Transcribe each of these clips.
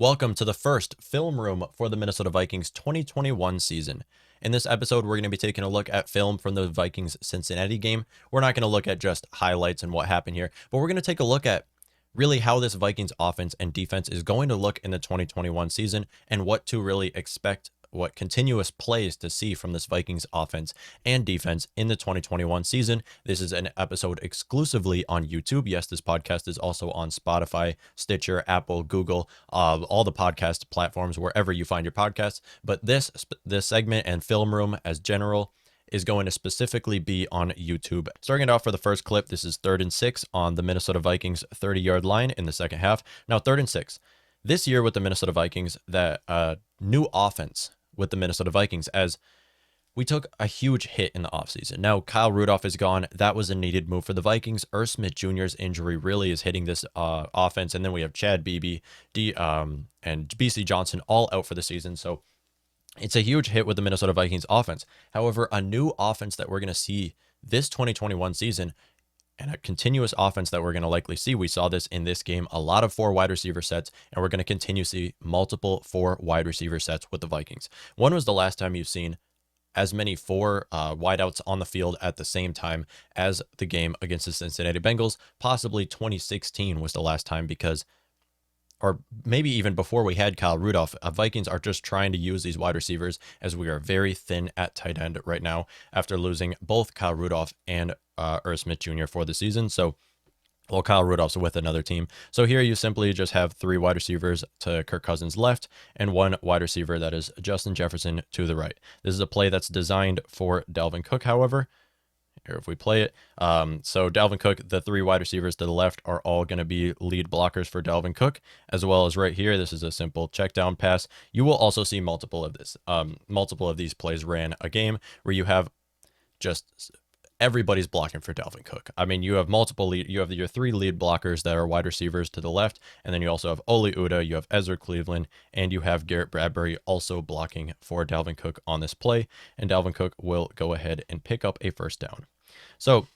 Welcome to the first film room for the Minnesota Vikings 2021 season. In this episode, we're going to be taking a look at film from the Vikings Cincinnati game. We're not going to look at just highlights and what happened here, but we're going to take a look at really how this Vikings offense and defense is going to look in the 2021 season and what to really expect, what continuous plays to see from this Vikings offense and defense in the 2021 season. This is an episode exclusively on YouTube. Yes, this podcast is also on Spotify, Stitcher, Apple, Google, all the podcast platforms, wherever you find your podcasts. But this segment and film room as general is going to specifically be on YouTube. Starting it off for the first clip, this is 3rd and 6 on the Minnesota Vikings 30-yard line in the second half. Now, 3rd and 6. This year with the Minnesota Vikings, that new offense with the Minnesota Vikings, as we took a huge hit in the offseason. Now, Kyle Rudolph is gone. That was a needed move for the Vikings. Irv Smith Jr.'s injury really is hitting this offense. And then we have Chad Beebe, and BC Johnson all out for the season. So it's a huge hit with the Minnesota Vikings offense. However, a new offense that we're going to see this 2021 season and a continuous offense that we're going to likely see. We saw this in this game, a lot of 4 wide receiver sets, and we're going to continue to see multiple 4 wide receiver sets with the Vikings. When was the last time you've seen as many 4 wideouts on the field at the same time as the game against the Cincinnati Bengals? Possibly 2016 was the last time, because or maybe even before we had Kyle Rudolph, Vikings are just trying to use these wide receivers, as we are very thin at tight end right now after losing both Kyle Rudolph and Irv Smith Jr. for the season. So, well, Kyle Rudolph's with another team. So here you simply just have 3 wide receivers to Kirk Cousins' left and 1 wide receiver that is Justin Jefferson to the right. This is a play that's designed for Dalvin Cook, however. Here, if we play it. So Dalvin Cook, the 3 wide receivers to the left are all going to be lead blockers for Dalvin Cook, as well as right here. This is a simple check down pass. You will also see multiple of these plays ran a game where you have just everybody's blocking for Dalvin Cook. I mean, you have you have your 3 lead blockers that are wide receivers to the left, and then you also have Oli Uda, you have Ezra Cleveland, and you have Garrett Bradbury also blocking for Dalvin Cook on this play, and Dalvin Cook will go ahead and pick up a first down. So,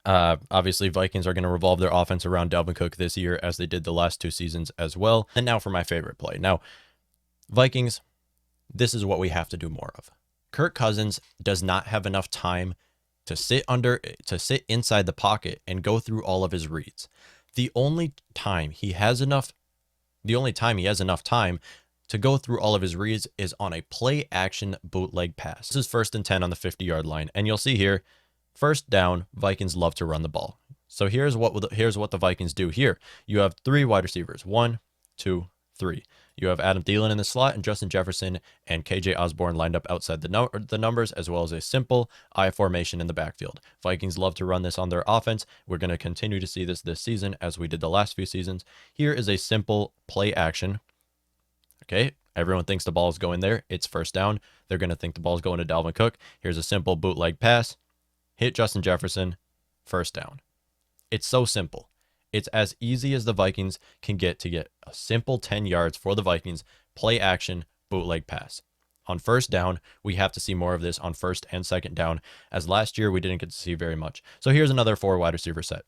obviously, Vikings are going to revolve their offense around Dalvin Cook this year, as they did the last 2 seasons as well. And now for my favorite play. Now, Vikings, this is what we have to do more of. Kirk Cousins does not have enough time to sit inside the pocket and go through all of his reads. The only time he has enough time to go through all of his reads is on a play action bootleg pass. This is 1st and 10 on the 50-yard line, and you'll see here, first down, Vikings love to run the ball. So here's what the Vikings do here. You have 3 wide receivers, 1, 2, 3. You have Adam Thielen in the slot and Justin Jefferson and KJ Osborne lined up outside the numbers, as well as a simple I formation in the backfield. Vikings love to run this on their offense. We're going to continue to see this season, as we did the last few seasons. Here is a simple play action. Okay, everyone thinks the ball is going there. It's first down. They're going to think the ball is going to Dalvin Cook. Here's a simple bootleg pass. Hit Justin Jefferson. First down. It's so simple. It's as easy as the Vikings can get to get a simple 10 yards for the Vikings, play action, bootleg pass. On first down, we have to see more of this on 1st and 2nd down, as last year we didn't get to see very much. So here's another 4 wide receiver set.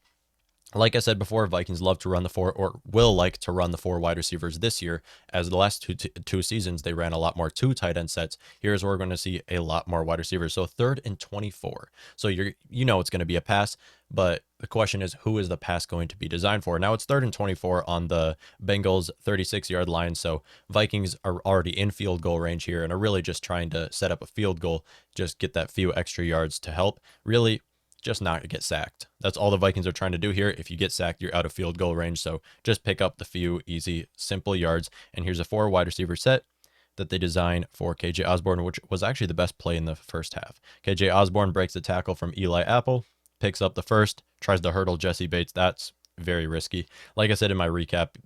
Like I said before, Vikings love to run the 4, or will like to run the 4 wide receivers this year, as the last two seasons they ran a lot more 2 tight end sets. Here's where we're going to see a lot more wide receivers. So 3rd and 24. So it's going to be a pass, but the question is, who is the pass going to be designed for? Now it's 3rd and 24 on the Bengals 36-yard line. So Vikings are already in field goal range here and are really just trying to set up a field goal, just get that few extra yards to help. Really, just not get sacked. That's all the Vikings are trying to do here. If you get sacked, you're out of field goal range. So just pick up the few easy, simple yards. And here's a 4 wide receiver set that they designed for KJ Osborne, which was actually the best play in the first half. KJ Osborne breaks the tackle from Eli Apple, picks up the first, tries to hurdle Jesse Bates. That's very risky. Like I said in my recap,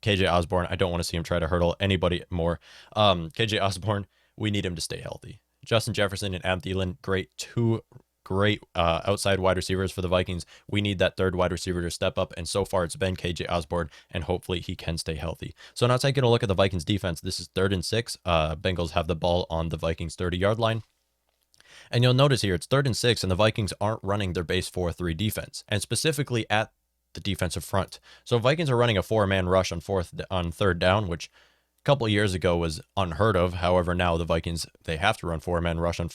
KJ Osborne, I don't want to see him try to hurdle anybody more. KJ Osborne, we need him to stay healthy. Justin Jefferson and Adam Thielen, two great outside wide receivers for the Vikings. We need that 3rd wide receiver to step up, and so far it's been KJ Osborne, and hopefully he can stay healthy. So now taking a look at the Vikings defense, this is 3rd and 6. Bengals have the ball on the Vikings 30-yard line. And you'll notice here, it's 3rd and 6, and the Vikings aren't running their base 4-3 defense. And specifically at the defensive front. So Vikings are running a 4-man rush on third down, which a couple of years ago was unheard of. However, now the Vikings, they have to run 4-man rush on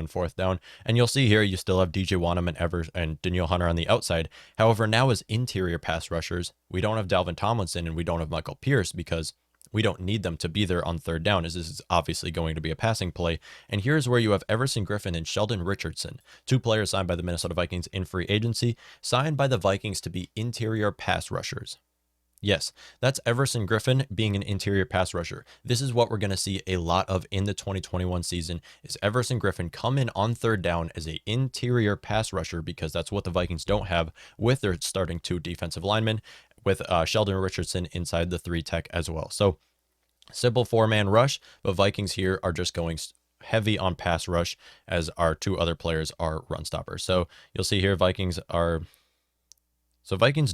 fourth down. And you'll see here, you still have DJ Wanham and Danielle Hunter on the outside. However, now as interior pass rushers, we don't have Dalvin Tomlinson and we don't have Michael Pierce because we don't need them to be there on third down, as this is obviously going to be a passing play. And here's where you have Everson, Griffin, and Sheldon Richardson, 2 players signed by the Minnesota Vikings in free agency, signed by the Vikings to be interior pass rushers. Yes, that's Everson Griffin being an interior pass rusher. This is what we're going to see a lot of in the 2021 season, is Everson Griffin come in on third down as an interior pass rusher, because that's what the Vikings don't have with their starting 2 defensive linemen, with Sheldon Richardson inside the 3 tech as well. So simple 4-man rush, but Vikings here are just going heavy on pass rush as our 2 other players are run stoppers. So you'll see here Vikings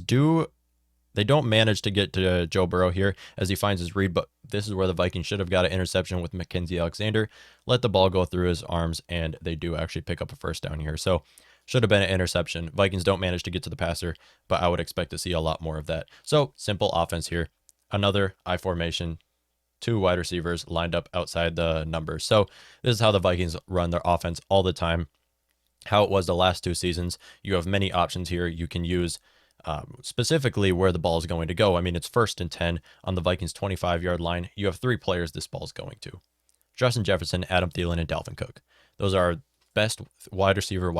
don't manage to get to Joe Burrow here as he finds his read, but this is where the Vikings should have got an interception with Mackenzie Alexander, let the ball go through his arms, and they do actually pick up a first down here. So should have been an interception. Vikings don't manage to get to the passer, but I would expect to see a lot more of that. So simple offense here. Another I formation, 2 wide receivers lined up outside the numbers. So this is how the Vikings run their offense all the time, how it was the last 2 seasons. You have many options here. You can use specifically where the ball is going to go. I mean, it's 1st and 10 on the Vikings 25-yard line. You have 3 players this ball is going to: Justin Jefferson, Adam Thielen, and Dalvin Cook. Those are best wide receiver,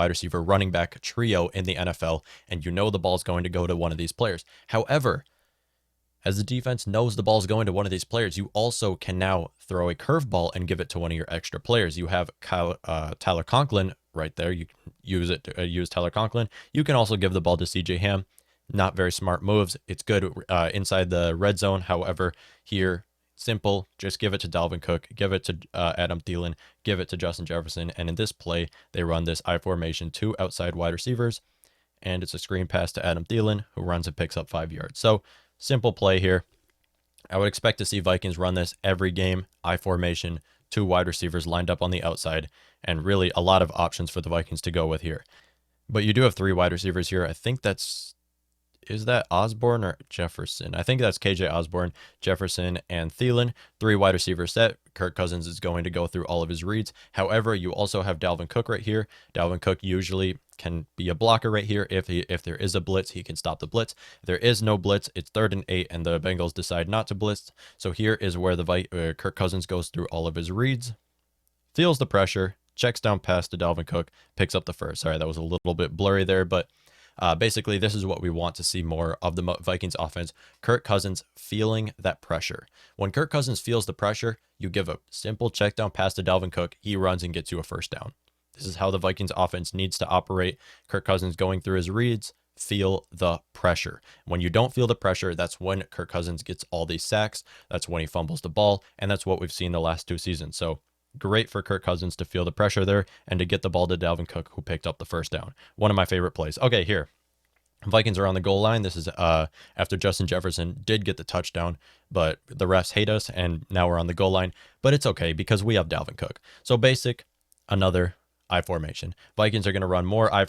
running back trio in the NFL, and you know the ball is going to go to one of these players. However, as the defense knows the ball is going to one of these players, you also can now throw a curveball and give it to one of your extra players. You have Tyler Conklin right there. You can use Tyler Conklin. You can also give the ball to CJ Ham. Not very smart moves. It's good inside the red zone. However, here, simple, just give it to Dalvin Cook, give it to Adam Thielen, give it to Justin Jefferson. And in this play, they run this I formation, 2 outside wide receivers, and it's a screen pass to Adam Thielen, who runs and picks up 5 yards. So simple play here. I would expect to see Vikings run this every game. I formation, 2 wide receivers lined up on the outside, and really a lot of options for the Vikings to go with here. But you do have 3 wide receivers here. I think is that Osborne or Jefferson? I think that's KJ Osborne, Jefferson, and Thielen. 3 wide receiver set. Kirk Cousins is going to go through all of his reads. However, you also have Dalvin Cook right here. Dalvin Cook usually can be a blocker right here. If there is a blitz, he can stop the blitz. If there is no blitz, it's 3rd and 8, and the Bengals decide not to blitz. So here is where Kirk Cousins goes through all of his reads, feels the pressure, checks down pass to Dalvin Cook, picks up the first. Sorry, that was a little bit blurry there, but basically, this is what we want to see more of the Vikings offense. Kirk Cousins feeling that pressure. When Kirk Cousins feels the pressure, you give a simple check down pass to Dalvin Cook. He runs and gets you a first down. This is how the Vikings offense needs to operate. Kirk Cousins going through his reads, feel the pressure. When you don't feel the pressure, that's when Kirk Cousins gets all these sacks. That's when he fumbles the ball, and that's what we've seen the last 2 seasons. So great for Kirk Cousins to feel the pressure there and to get the ball to Dalvin Cook, who picked up the first down. One of my favorite plays. Okay, here. Vikings are on the goal line. This is after Justin Jefferson did get the touchdown, but the refs hate us, and now we're on the goal line. But it's okay because we have Dalvin Cook. So basic, another I formation. Vikings are going to run more I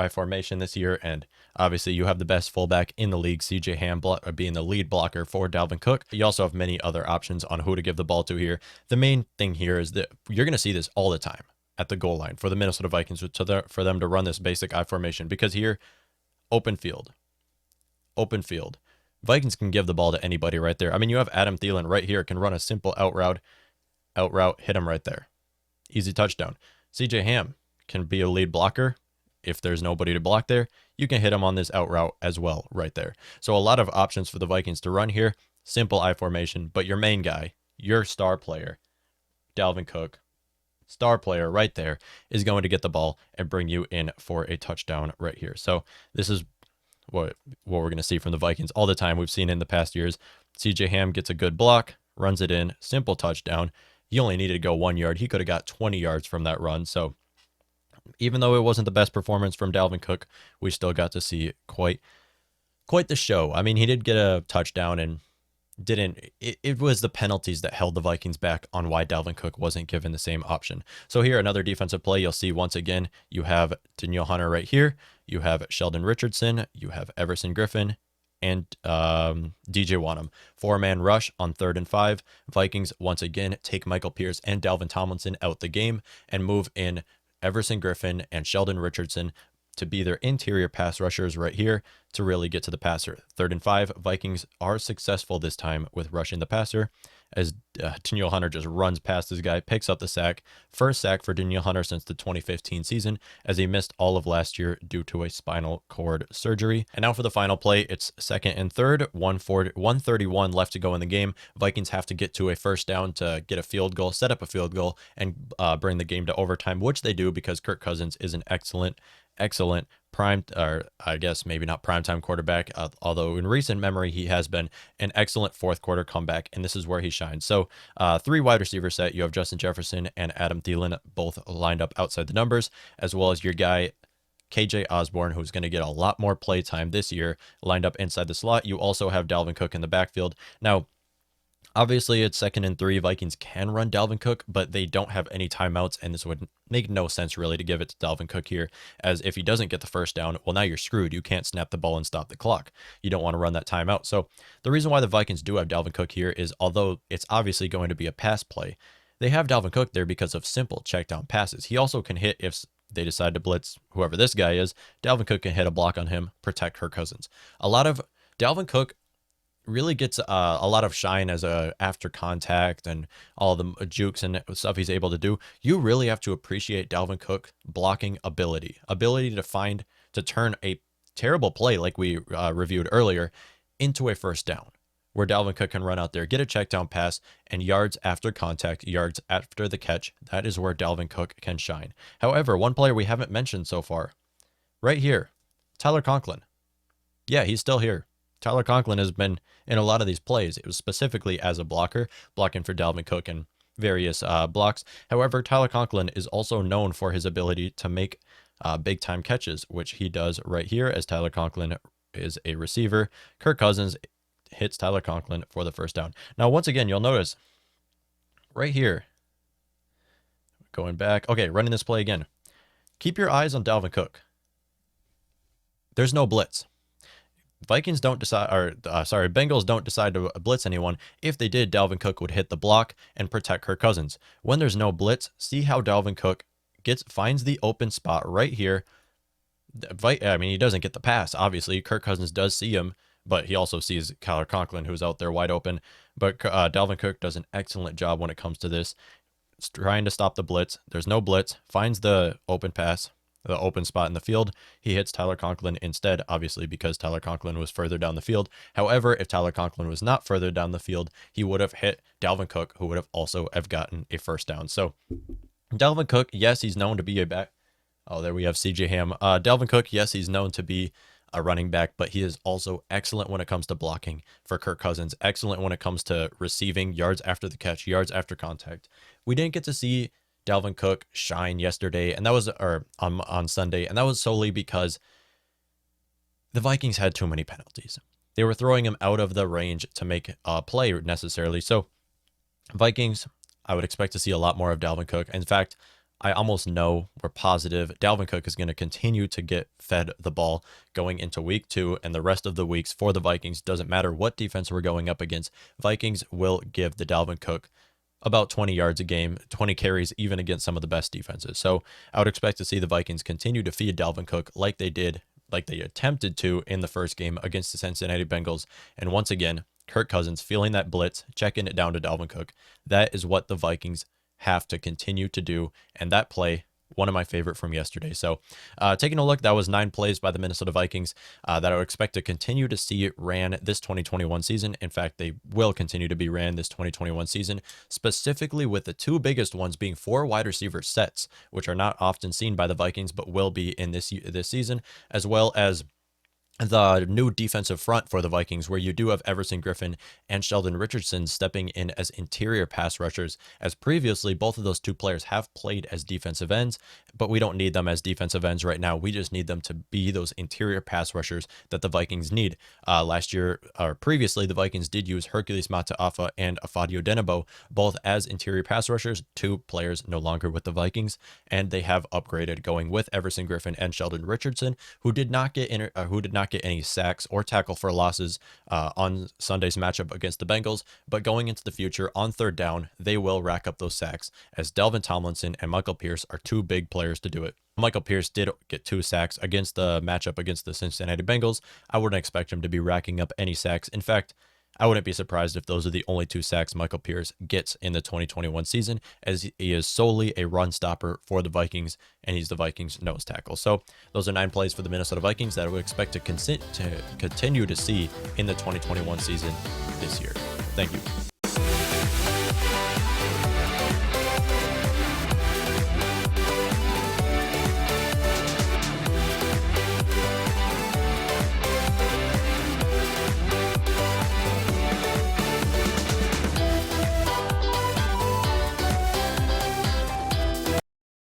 formation this year, and obviously you have the best fullback in the league, CJ Ham, being the lead blocker for Dalvin Cook. You also have many other options on who to give the ball to here. The main thing here is that you're going to see this all the time at the goal line for the Minnesota Vikings for them to run this basic I formation, because here, open field. Vikings can give the ball to anybody right there. I mean, you have Adam Thielen right here, can run a simple out route, hit him right there. Easy touchdown. CJ Ham can be a lead blocker. If there's nobody to block there, you can hit him on this out route as well right there. So a lot of options for the Vikings to run here. Simple I formation, but your main guy, your star player, Dalvin Cook, star player right there, is going to get the ball and bring you in for a touchdown right here. So this is what we're going to see from the Vikings all the time. We've seen in the past years. CJ Ham gets a good block, runs it in, simple touchdown. He only needed to go 1 yard. He could have got 20 yards from that run. So even though it wasn't the best performance from Dalvin Cook, we still got to see quite the show. I mean, he did get a touchdown and it was the penalties that held the Vikings back on why Dalvin Cook wasn't given the same option. So here, another defensive play. You'll see once again, you have Danielle Hunter right here. you have Sheldon Richardson, you have Everson Griffin, and DJ Wanham. 4-man rush on 3rd and 5. Vikings once again take Michael Pierce and Dalvin Tomlinson out the game and move in Everson Griffin and Sheldon Richardson to be their interior pass rushers right here to really get to the passer. 3rd and 5, Vikings are successful this time with rushing the passer as Danielle Hunter just runs past this guy, picks up the sack. First sack for Danielle Hunter since the 2015 season, as he missed all of last year due to a spinal cord surgery. And now for the final play, it's 2nd and 3rd, 131 left to go in the game. Vikings have to get to a first down to get a field goal, set up a field goal, and bring the game to overtime, which they do because Kirk Cousins is an excellent prime, or I guess maybe not primetime quarterback, although in recent memory he has been an excellent fourth quarter comeback, and this is where he shines. So 3 wide receiver set. You have Justin Jefferson and Adam Thielen both lined up outside the numbers, as well as your guy KJ Osborne, who's going to get a lot more play time this year, lined up inside the slot. You also have Dalvin Cook in the backfield. Now, obviously, it's 2nd and 3. Vikings can run Dalvin Cook, but they don't have any timeouts, and this would make no sense really to give it to Dalvin Cook here, as if he doesn't get the first down, well, now you're screwed. You can't snap the ball and stop the clock. You don't want to run that timeout. So the reason why the Vikings do have Dalvin Cook here is, although it's obviously going to be a pass play, they have Dalvin Cook there because of simple check down passes. He also can hit if they decide to blitz whoever this guy is. Dalvin Cook can hit a block on him, protect Kirk Cousins. A lot of Dalvin Cook really gets a lot of shine as a after contact and all the jukes and stuff he's able to do. You really have to appreciate Dalvin Cook blocking ability to turn a terrible play like we reviewed earlier into a first down, where Dalvin Cook can run out there, get a check down pass, and yards after contact, yards after the catch. That is where Dalvin Cook can shine. However, one player we haven't mentioned so far, right here, Tyler Conklin. Yeah, he's still here. Tyler Conklin has been in a lot of these plays. It was specifically as a blocker, blocking for Dalvin Cook and various blocks. However, Tyler Conklin is also known for his ability to make big-time catches, which he does right here, as Tyler Conklin is a receiver. Kirk Cousins hits Tyler Conklin for the first down. Now, once again, you'll notice right here, going back, okay, running this play again. Keep your eyes on Dalvin Cook. There's no blitz. Bengals don't decide to blitz anyone. If they did, Dalvin Cook would hit the block and protect Kirk Cousins. When there's no blitz, see how Dalvin Cook finds the open spot right here. He doesn't get the pass. Obviously, Kirk Cousins does see him, but he also sees Tyler Conklin, who's out there wide open. But Dalvin Cook does an excellent job when it comes to this, trying to stop the blitz. There's no blitz. Finds the open pass, the open spot in the field. He hits Tyler Conklin instead, obviously, because Tyler Conklin was further down the field. However, if Tyler Conklin was not further down the field, he would have hit Dalvin Cook, who would have also gotten a first down. So Dalvin Cook, yes, he's known to be a back. Oh, there we have CJ Ham. Dalvin Cook, yes, he's known to be a running back, but he is also excellent when it comes to blocking for Kirk Cousins, excellent when it comes to receiving, yards after the catch, yards after contact. We didn't get to see Dalvin Cook shine yesterday, and that was on Sunday, and that was solely because the Vikings had too many penalties. They were throwing him out of the range to make a play necessarily. So Vikings, I would expect to see a lot more of Dalvin Cook. In fact, I almost know, we're positive, Dalvin Cook is going to continue to get fed the ball going into week 2 and the rest of the weeks for the Vikings. Doesn't matter what defense we're going up against. Vikings will give the Dalvin Cook about 20 yards a game, 20 carries, even against some of the best defenses. So I would expect to see the Vikings continue to feed Dalvin Cook like they attempted to in the first game against the Cincinnati Bengals. And once again, Kirk Cousins feeling that blitz, checking it down to Dalvin Cook. That is what the Vikings have to continue to do. And that play, one of my favorite from yesterday. So taking a look, that was 9 plays by the Minnesota Vikings that I would expect to continue to see ran this 2021 season. In fact, they will continue to be ran this 2021 season, specifically with the 2 biggest ones being 4 wide receiver sets, which are not often seen by the Vikings, but will be in this season, as well as the new defensive front for the Vikings, where you do have Everson, Griffin, and Sheldon Richardson stepping in as interior pass rushers, as previously both of those two players have played as defensive ends, but we don't need them as defensive ends right now. We just need them to be those interior pass rushers that the Vikings need. Last year, or previously, the Vikings did use Hercules Mataafa and Afadio Denebo both as interior pass rushers, two players no longer with the Vikings, and they have upgraded, going with Everson, Griffin, and Sheldon Richardson, who did not get any sacks or tackle for losses on Sunday's matchup against the Bengals, but going into the future on third down, they will rack up those sacks, as Delvin Tomlinson and Michael Pierce are two big players to do it. Michael Pierce did get 2 sacks against the matchup against the Cincinnati Bengals. I wouldn't expect him to be racking up any sacks. In fact, I wouldn't be surprised if those are the only 2 sacks Michael Pierce gets in the 2021 season, as he is solely a run stopper for the Vikings, and he's the Vikings' nose tackle. So those are 9 plays for the Minnesota Vikings that I would expect to continue to see in the 2021 season this year. Thank you.